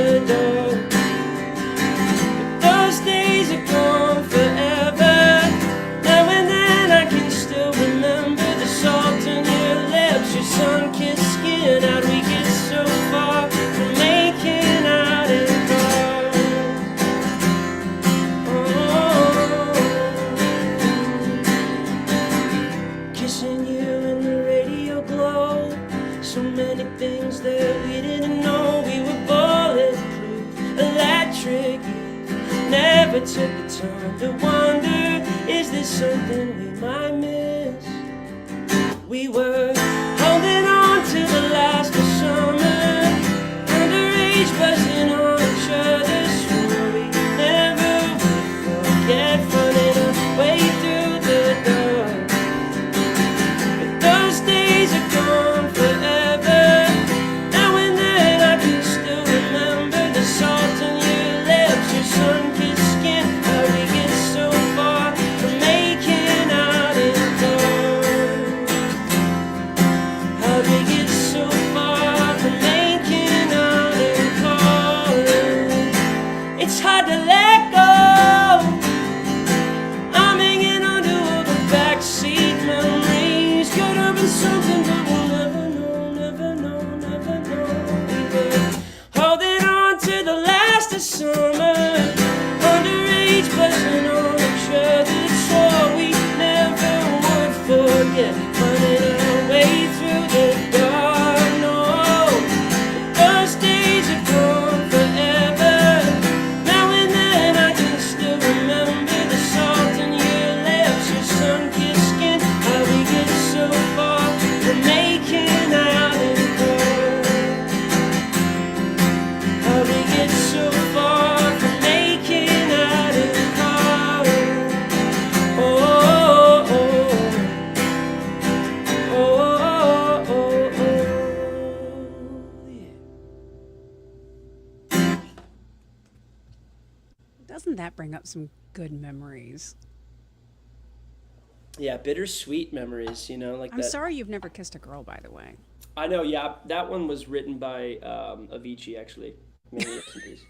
things that we didn't know. We were bulletproof, electric. Never took the time to wonder, is this something we might miss? We were holding on to the last of summer, underage, buzzing on each other. Swore we never would forget, finding our way through the door. But those days are gone forever. Now and then I can still remember the salt on your lips, your sun-kissed skin. How we get so far from making out in love. How we get so far from making out in love. It's hard to let go. I'm hanging onto all the backseat memories. Could have been something, but we'll never know, never know, never know. We were holding on to the last of summer, underage, buzzing on each other. Swore we never would forget, finding our way through the dark. No, but those days are gone forever. Now and then I can still remember the salt on your lips, your sun-kissed skin. How we get so far from making out in love. How we get so far from making out in love. Oh, oh, oh, oh, oh, oh, yeah. Doesn't that bring up some good memories? Yeah, bittersweet memories, like I'm that. sorry you've never kissed a girl, by the way. I know, yeah. That one was written by Avicii, actually. Maybe rest in peace.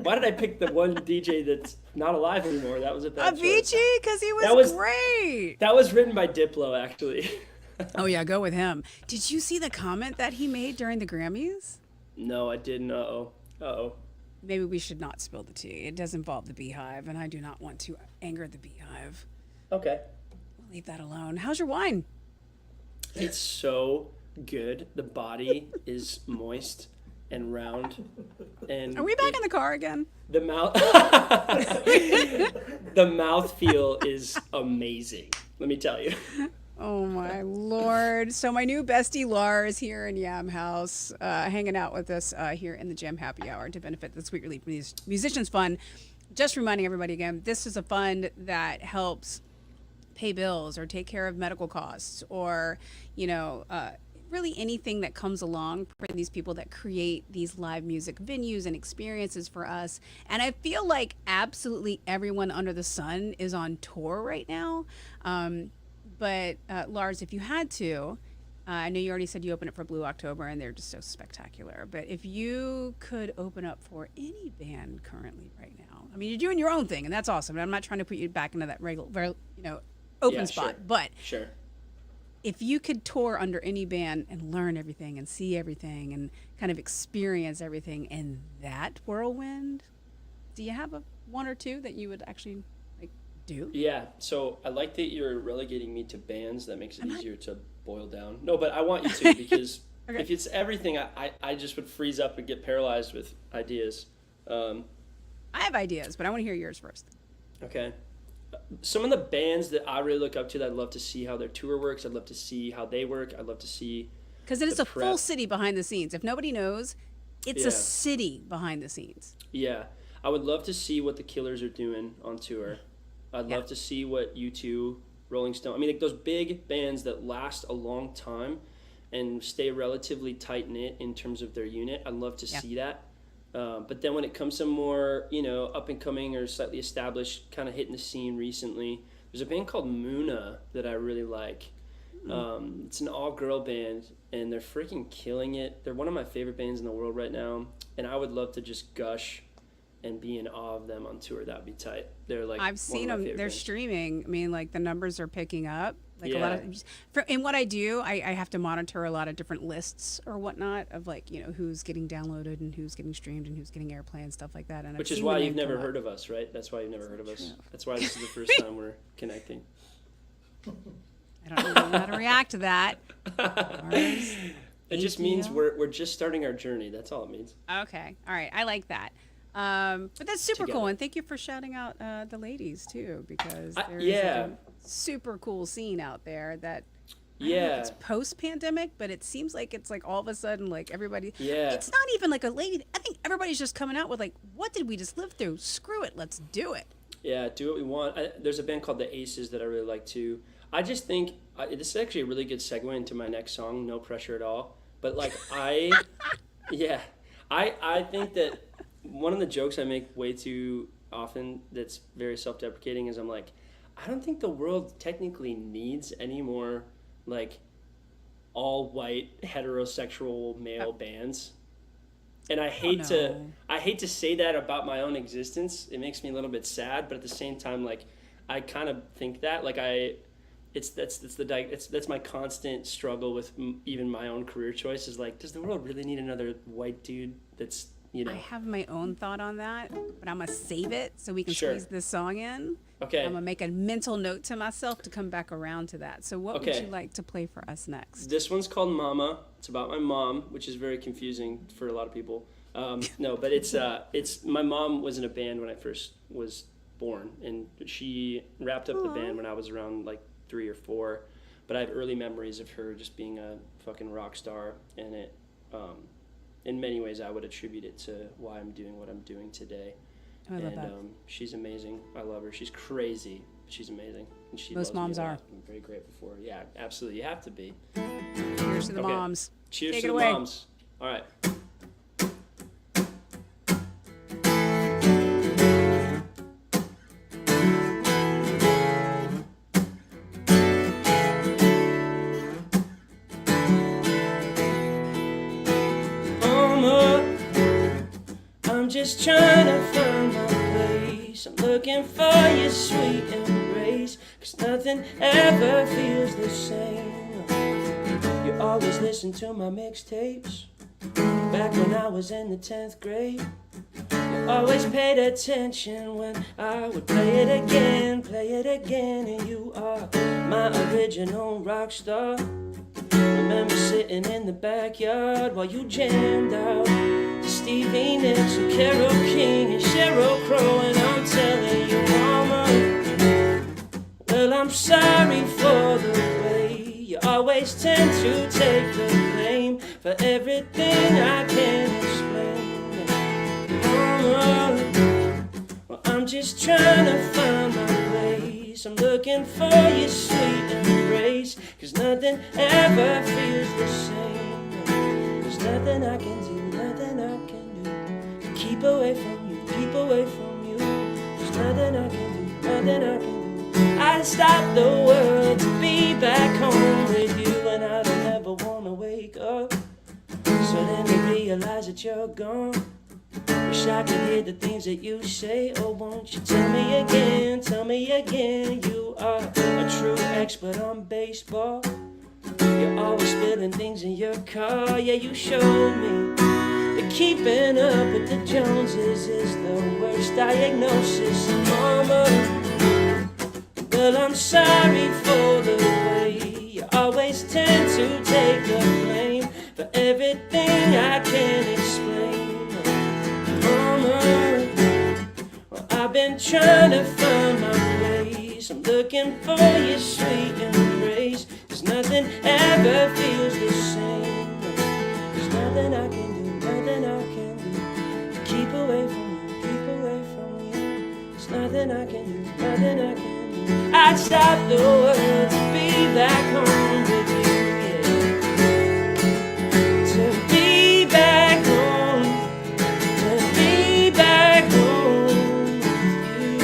Why did I pick the one DJ that's not alive anymore? That was a bad choice. Avicii, because he That was- great. That was written by Diplo, actually. Oh yeah, go with him. Did you see the comment that he made during the Grammys? No, I didn't. Uh-oh. Maybe we should not spill the tea. It does involve the beehive, and I do not want to anger the beehive. Okay. We'll leave that alone. How's your wine? It's so good. The body is moist and round. And Are we back in the car again? the mouth the mouthfeel is amazing, let me tell you. Oh my Lord. So my new bestie Lars here in Yam Haus, hanging out with us here in the JaM Happy Hour to benefit the Sweet Relief Musicians Fund. Just reminding everybody again, this is a fund that helps pay bills or take care of medical costs or, really anything that comes along for these people that create these live music venues and experiences for us. And I feel like absolutely everyone under the sun is on tour right now. But Lars, if you had to, I know you already said you opened it for Blue October and they're just so spectacular. But if you could open up for any band currently right now, I mean, you're doing your own thing and that's awesome. And I'm not trying to put you back into that regular, open spot. Sure. But Sure. if you could tour under any band and learn everything and see everything and kind of experience everything in that whirlwind, do you have one or two that you would actually do? Yeah, so I like that you're relegating me to bands. That makes it easier to boil down. No, but I want you to because Okay. if it's everything, I just would freeze up and get paralyzed with ideas. I have ideas, but I want to hear yours first. Okay. Some of the bands that I really look up to that I'd love to see how their tour works. I'd love to see how they work. I'd love to see Because it is the a full prep. city behind the scenes. If nobody knows, it's Yeah. a city behind the scenes. Yeah, I would love to see what the Killers are doing on tour. I'd Yeah. love to see what U2, Rolling Stone. I mean, like those big bands that last a long time and stay relatively tight knit in terms of their unit. I'd love to see that. But then when it comes to more, up and coming or slightly established, kind of hitting the scene recently, there's a band called Muna that I really like. It's an all-girl band, and they're freaking killing it. They're one of my favorite bands in the world right now, and I would love to just gush and be in awe of them on tour. That would be tight. They're like I've seen them. They're bands. streaming. I mean, like the numbers are picking up. Like Yeah. a lot of, in what I do, I have to monitor a lot of different lists or whatnot of who's getting downloaded and who's getting streamed and who's getting airplay and stuff like that. And Which is why you've never heard of us, right? That's why you've never heard of us. That's why this is the first time we're connecting. I don't know how to react to that. Lars. It just means we're just starting our journey. That's all it means. Okay. All right. I like that. But that's super Together. cool. And thank you for shouting out the ladies, too, because there's yeah. a super cool scene out there that I don't know if Yeah. it's post-pandemic, but it seems like it's like all of a sudden, like everybody, Yeah. it's not even like a lady. I think everybody's just coming out with like, what did we just live through? Screw it. Let's do it. Yeah, do what we want. There's a band called The Aces that I really like too. I just think this is actually a really good segue into my next song, No Pressure at All. But like yeah, I think that one of the jokes I make way too often that's very self-deprecating is I'm like, I don't think the world technically needs any more like all white heterosexual male bands. And I hate to say that about my own existence. It makes me a little bit sad, but at the same time, like I kind of think that like that's my constant struggle with even my own career choice is like, does the world really need another white dude that's, you know? I have my own thought on that, but I'm going to save it so we can Sure. squeeze this song in. Okay. I'm going to make a mental note to myself to come back around to that. So what would Okay. you like to play for us next? This one's called Mama. It's about my mom, which is very confusing for a lot of people. No, but it's my mom was in a band when I first was born, and she wrapped up the band when I was around like 3 or 4. But I have early memories of her just being a fucking rock star, and it, in many ways, I would attribute it to why I'm doing what I'm doing today. Oh, I love that. She's amazing. I love her. She's crazy. She's amazing. And she Most loves me moms a lot. are. I'm very grateful for her. Yeah, absolutely. You have to be. Cheers to the Okay. moms. Cheers Take to it the away. moms. All right. Mama, I'm just trying to find my place. I'm looking for your sweet embrace, 'cause nothing ever feels the same. You always listen to my mixtapes, back when I was in the 10th grade. You always paid attention when I would play it again, and you are my original rock star. Remember sitting in the backyard while you jammed out to Stevie Nicks and Carole King and Sheryl Crow, and I'm telling you, Mama, well, I'm sorry for the way you always tend to take the blame for everything I can't explain. Mama, well, I'm just trying to find my place. I'm looking for your sweet embrace, 'cause nothing ever feels the same. There's nothing I can do, nothing I can do to keep away from you, keep away from you. There's nothing I can do, nothing I can do. I'd stop the world to be back home with you, and I don't ever wanna wake up suddenly realize that you're gone. Wish I could hear the things that you say. Oh, won't you tell me again, you are a true expert on baseball. You're always spilling things in your car. Yeah, you showed me that keeping up with the Joneses is the worst diagnosis. Mama, well, I'm sorry for the way you always tend to take the blame for everything I can't explain. Mama, well, I've been trying to find my place. I'm looking for your sweet embrace, 'cause nothing ever feels the same. There's nothing I can do, nothing I can do to keep away from you, keep away from you. There's nothing I can do, nothing I can do. I'd stop the world to be back home with you, yeah. To be back home, to be back home with you.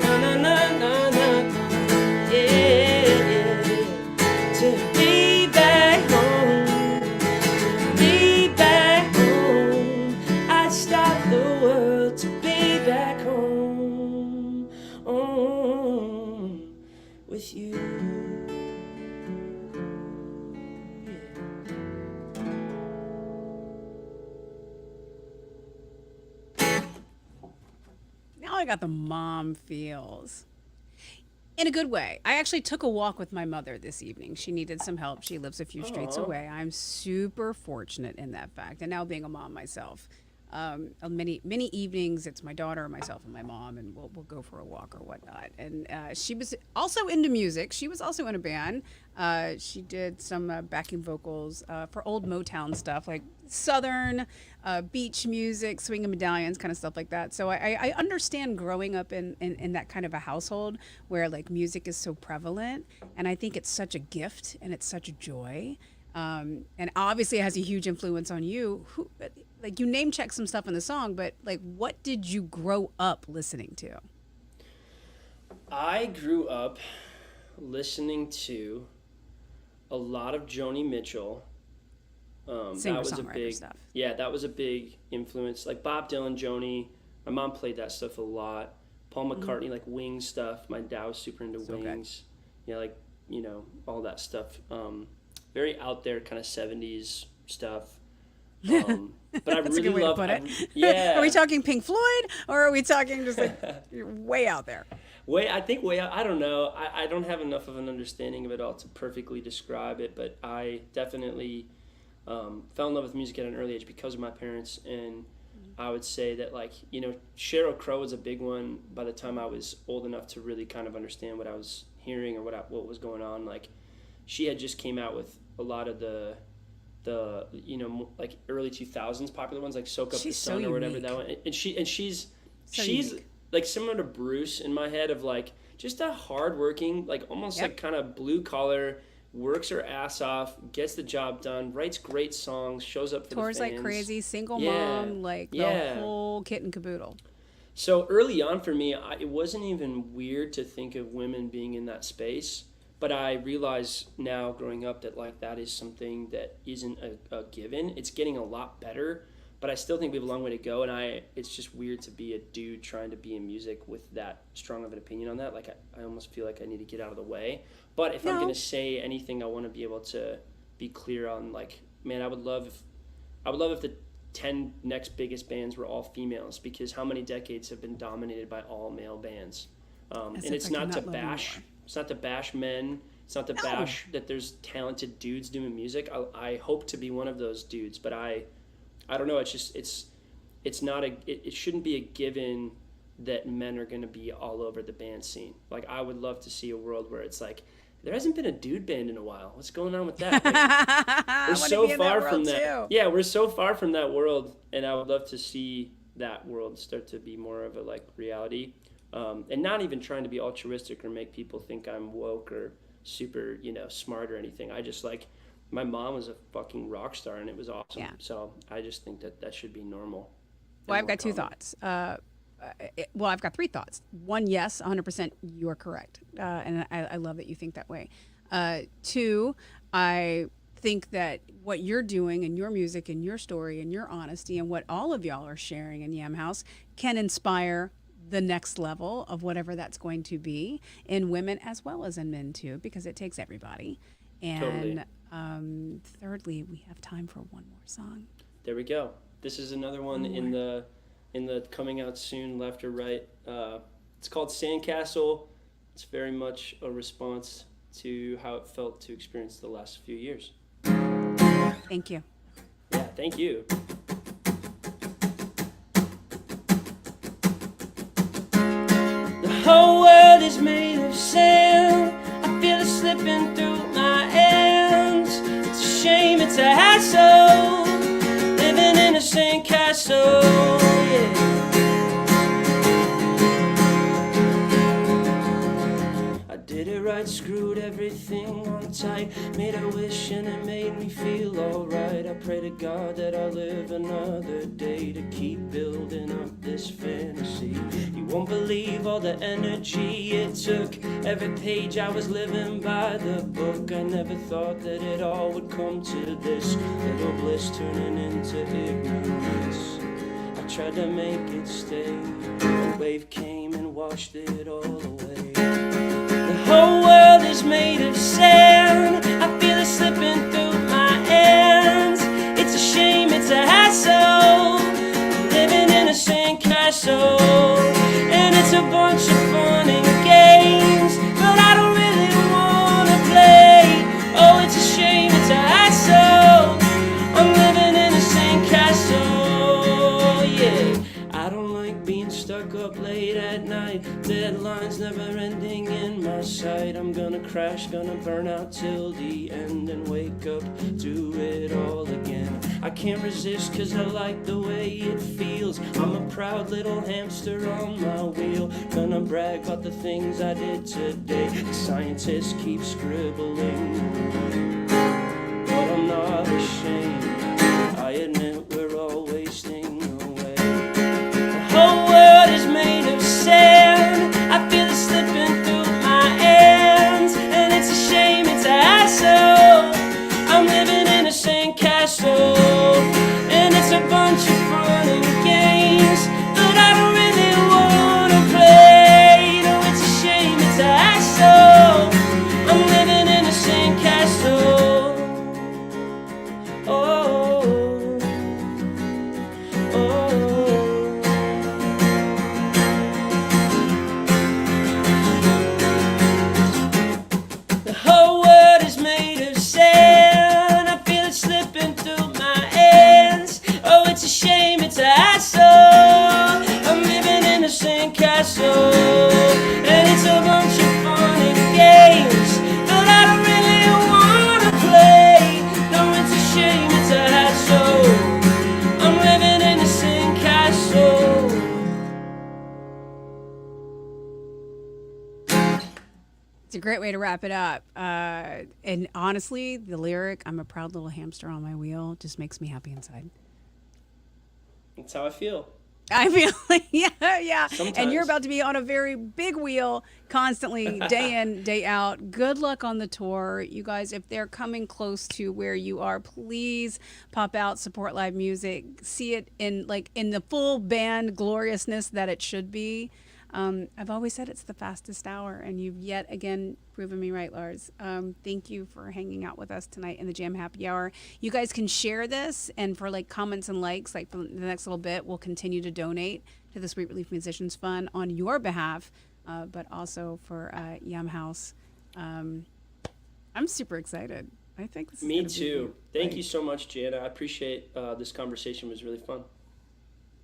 Na na na na na, yeah, yeah. To be back home, to be back home. I'd stop the world to be back home, with you. Now I got the mom feels. In a good way. I actually took a walk with my mother this evening. She needed some help. She lives a few streets away. I'm super fortunate in that fact. And now being a mom myself, many evenings it's my daughter, myself, and my mom, and we'll go for a walk or whatnot. And she was also into music. She was also in a band. She did some backing vocals for old Motown stuff, like Southern beach music, swinging medallions, kind of stuff like that. So I understand growing up in that kind of a household where like music is so prevalent, and I think it's such a gift and it's such a joy. And obviously it has a huge influence on you. Like you name check some stuff in the song, but like what did you grow up listening to? I grew up listening to a lot of Joni Mitchell. That was a big stuff. Yeah, that was a big influence. Like Bob Dylan, Joni. My mom played that stuff a lot. Paul McCartney, like Wings stuff. My dad was super into Wings. Good. Yeah, like, you know, all that stuff. Very out there kind of 70s stuff. But I really love it. Yeah. Are we talking Pink Floyd, or are we talking just like way out there? I think way out. I don't know. I don't have enough of an understanding of it all to perfectly describe it, but I definitely fell in love with music at an early age because of my parents. And I would say that, like, you know, Sheryl Crow was a big one by the time I was old enough to really kind of understand what I was hearing or what was going on. Like, she had just came out with a lot of the you know, like early 2000s popular ones, like Soak Up the Sun or whatever that one. And she's unique. Like similar to Bruce in my head, of like just a hardworking, like almost like kind of blue collar, works her ass off, gets the job done, writes great songs, shows up for tours the fans. like crazy, single mom, like the whole kit and caboodle. So early on for me, it wasn't even weird to think of women being in that space. But I realize now, growing up, that like that is something that isn't a given. It's getting a lot better, but I still think we have a long way to go. And it's just weird to be a dude trying to be in music with that strong of an opinion on that. Like I almost feel like I need to get out of the way. But if I'm gonna say anything, I want to be able to be clear on, like, man, I would love if the 10 next biggest bands were all females, because how many decades have been dominated by all male bands? And it's not to bash. It's not to bash men. It's not to bash that there's talented dudes doing music. I hope to be one of those dudes, but I don't know. It's just it's not it shouldn't be a given that men are going to be all over the band scene. Like, I would love to see a world where it's like, there hasn't been a dude band in a while. What's going on with that? Like, we're so far from that. Too. Yeah, we're so far from that world, and I would love to see that world start to be more of a like reality. And not even trying to be altruistic or make people think I'm woke or super, you know, smart or anything. I just, like, my mom was a fucking rock star and it was awesome. Yeah. So I just think that should be normal. Well, I've got two thoughts. I've got three thoughts. One, yes, 100% you are correct. And I love that you think that way. Two, I think that what you're doing and your music and your story and your honesty and what all of y'all are sharing in Yam Haus can inspire the next level of whatever that's going to be in women as well as in men too, because it takes everybody. And thirdly, we have time for one more song. There we go. This is another one in the coming out soon, left or right. It's called Sandcastle. It's very much a response to how it felt to experience the last few years. Thank you. Yeah, thank you. The whole world is made of sand. I feel it slipping through my hands. It's a shame, it's a hassle, living in a sandcastle, yeah. I did it right, screwed everything on tight, made a wish and it made me feel alright. I pray to God that I'll live another day to keep building up this fantasy. You won't believe all the energy it took. Every page I was living by the book. I never thought that it all would come to this. Little bliss turning into ignorance. I tried to make it stay. A wave came and washed it all away. The whole world is made of sand. I feel it slipping through my hands. It's a shame, it's a hassle, living in a sandcastle. And it's a bunch of fun and games, but I'm gonna crash, gonna burn out till the end and wake up to it all again. I can't resist cause I like the way it feels. I'm a proud little hamster on my wheel. Gonna brag about the things I did today. The scientists keep scribbling, but I'm not ashamed. I admit we're all wasting away. The whole world is made of sand. I feel it slipping through my hands, and it's a shame, it's a hassle. I'm living in a sandcastle, and it's a bunch of fun and games, but I don't really wanna play. No, it's a shame, it's a hassle. I'm living in a sandcastle. Oh, oh. The whole world is made of sand. I feel it slipping through my hands. Oh, it's a shame, it's a hassle. I'm living in a sandcastle, and it's a bunch of fun and games, but I don't really wanna play. No, it's a shame, it's a hassle. I'm living in a sandcastle. It's a great way to wrap it up. And honestly, the lyric, I'm a proud little hamster on my wheel, just makes me happy inside. That's how I feel. I feel like, yeah. Sometimes. And you're about to be on a very big wheel constantly, day in, day out. Good luck on the tour. You guys, if they're coming close to where you are, please pop out, support live music, see it in the full band gloriousness that it should be. I've always said it's the fastest hour, and you've yet again proven me right, Lars. Thank you for hanging out with us tonight in the JaM Happy Hour. You guys can share this, and for comments and likes, for the next little bit, we'll continue to donate to the Sweet Relief Musicians Fund on your behalf, but also for Yam Haus. I'm super excited. I think this is Me gonna too. be Thank you so much, Jana. I appreciate this conversation. It was really fun.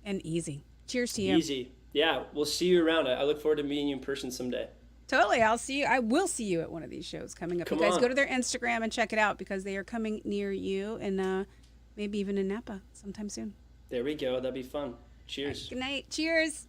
and easy. Cheers to you. Easy. Yeah, we'll see you around. I look forward to meeting you in person someday. Totally. I'll see you. I will see you at one of these shows coming up. Come You guys on. go to their Instagram and check it out because they are coming near you and maybe even in Napa sometime soon. There we go. That'd be fun. Cheers. Good night. Cheers.